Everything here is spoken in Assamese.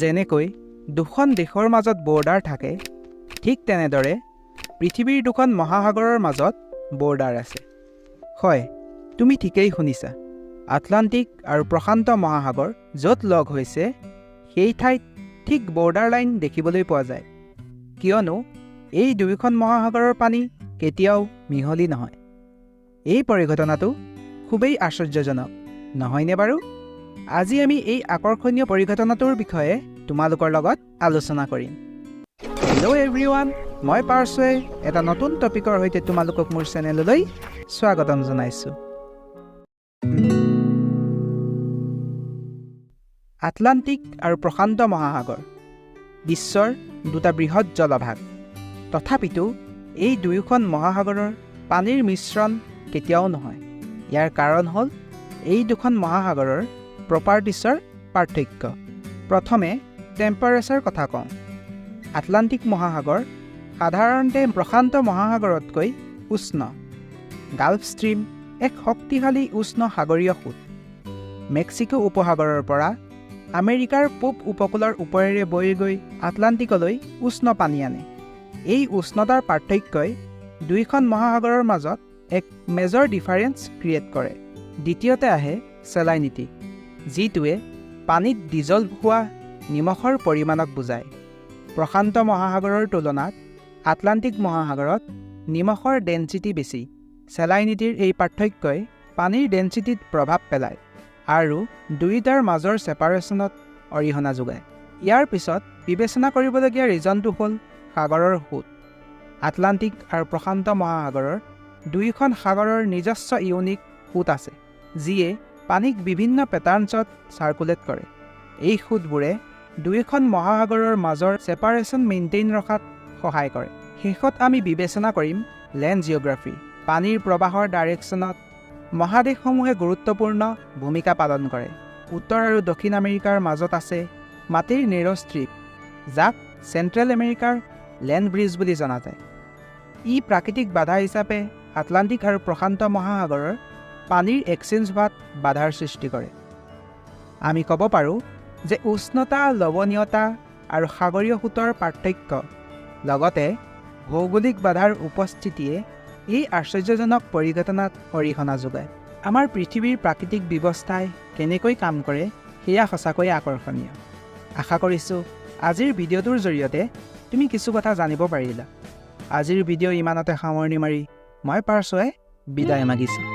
যেনেকৈ দুখন দেশৰ মাজত বৰ্ডাৰ থাকে, ঠিক তেনেদৰে পৃথিৱীৰ দুখন মহাসাগৰৰ মাজত বৰ্ডাৰ আছে। হয়, তুমি ঠিকেই শুনিছা। আটলাণ্টিক আৰু প্ৰশান্ত মহাসাগৰ য'ত লগ হৈছে, সেই ঠাইত ঠিক বৰ্ডাৰ লাইন দেখিবলৈ পোৱা যায়, কিয়নো এই দুয়োখন মহাসাগৰৰ পানী কেতিয়াও মিহলি নহয়। এই পৰিঘটনাটো খুবেই আশ্চৰ্যজনক, নহয়নে বাৰু? আজি আমি এই আকৰ্ষণীয় পৰিঘটনাটোৰ বিষয়ে তোমালোকৰ লগত আলোচনা কৰিম। হেল্ল' এভৰিৱান, মই পাৰ্চৱে এটা নতুন টপিকৰ সৈতে তোমালোকক মোৰ চেনেললৈ স্বাগতম জনাইছোঁ। আটলাণ্টিক আৰু প্ৰশান্ত মহাসাগৰ বিশ্বৰ দুটা বৃহৎ জলভাগ। তথাপিতো এই দুয়োখন মহাসাগৰৰ পানীৰ মিশ্ৰণ কেতিয়াও নহয়। ইয়াৰ কাৰণ হ'ল এই দুখন মহাসাগৰৰ প্ৰপাৰ্টিছৰ পাৰ্থক্য। প্ৰথমে টেম্পাৰেচাৰ কথা কওঁ। আটলাণ্টিক মহাসাগৰ সাধাৰণতে প্ৰশান্ত মহাসাগৰতকৈ উষ্ণ। গাল্ফ ষ্ট্ৰীম এক শক্তিশালী উষ্ণ সাগৰীয় সোঁত। মেক্সিকো উপসাগৰৰ পৰা আমেৰিকাৰ পূব উপকূলৰ ওপৰেৰে বৈ গৈ আটলাণ্টিকলৈ উষ্ণ পানী আনে। এই উষ্ণতাৰ পাৰ্থক্যই দুয়োখন মহাসাগৰৰ মাজত এক মেজৰ ডিফাৰেঞ্চ ক্ৰিয়েট কৰে। দ্বিতীয়তে আহে চেলাইনিটি, যিটোৱে পানীত ডিজল্ভ হোৱা নিমখৰ পৰিমাণক বুজায়। প্ৰশান্ত মহাসাগৰৰ তুলনাত আটলাণ্টিক মহাসাগৰত নিমখৰ ডেঞ্চিটি বেছি। চেলাইনিটিৰ এই পাৰ্থক্যই পানীৰ ডেঞ্চিটিত প্ৰভাৱ পেলায় আৰু দুয়োটাৰ মাজৰ ছেপাৰেশ্যনত অৰিহণা যোগায়। ইয়াৰ পিছত বিবেচনা কৰিবলগীয়া ৰিজনটো হ'ল সাগৰৰ সোঁত। আটলাণ্টিক আৰু প্ৰশান্ত মহাসাগৰৰ দুয়োখন সাগৰৰ নিজস্ব ইউনিক সোঁত আছে, যিয়ে পানীক বিভিন্ন পেটাৰ্ণছত চাৰ্কুলেট কৰে। এই সোঁতবোৰে দুয়োখন মহাসাগৰৰ মাজৰ ছেপাৰেশ্যন মেইনটেইন ৰখাত সহায় কৰে। শেষত আমি বিবেচনা কৰিম লেণ্ড জিঅ'গ্ৰাফী। পানীৰ প্ৰবাহৰ ডাইৰেকশ্যনত মহাদেশসমূহে গুৰুত্বপূৰ্ণ ভূমিকা পালন কৰে। উত্তৰ আৰু দক্ষিণ আমেৰিকাৰ মাজত আছে মাটিৰ নেৰ' ষ্ট্ৰীপ, যাক চেণ্ট্ৰেল আমেৰিকাৰ লেণ্ড ব্ৰিজ বুলি জনা যায়। ই প্ৰাকৃতিক বাধা হিচাপে আটলাণ্টিক আৰু প্ৰশান্ত মহাসাগৰৰ পানীৰ এক্সচেঞ্জ হোৱাত বাধাৰ সৃষ্টি কৰে। আমি ক'ব পাৰোঁ যে উষ্ণতা, লৱণীয়তা আৰু সাগৰীয় সোঁতৰ পাৰ্থক্য লগতে ভৌগোলিক বাধাৰ উপস্থিতিয়ে এই আশ্চৰ্যজনক পৰিঘটনাত অৰিহণা যোগায়। আমাৰ পৃথিৱীৰ প্ৰাকৃতিক ব্যৱস্থাই কেনেকৈ কাম কৰে সেয়া সঁচাকৈয়ে আকৰ্ষণীয়। আশা কৰিছোঁ আজিৰ ভিডিঅ'টোৰ জৰিয়তে তুমি কিছু কথা জানিব পাৰিলা। আজিৰ ভিডিঅ' ইমানতে সামৰণি মাৰি মই পাৰ্চৱে বিদায় মাগিছোঁ।